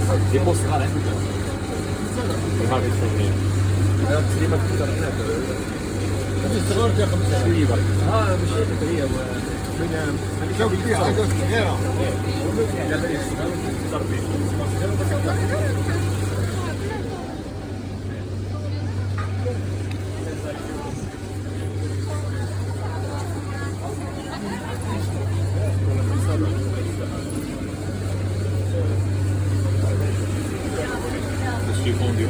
Ti può stare prima che torni. Prima che torni. مشيت هي من جو كبير عندك صغيره. Sui fondi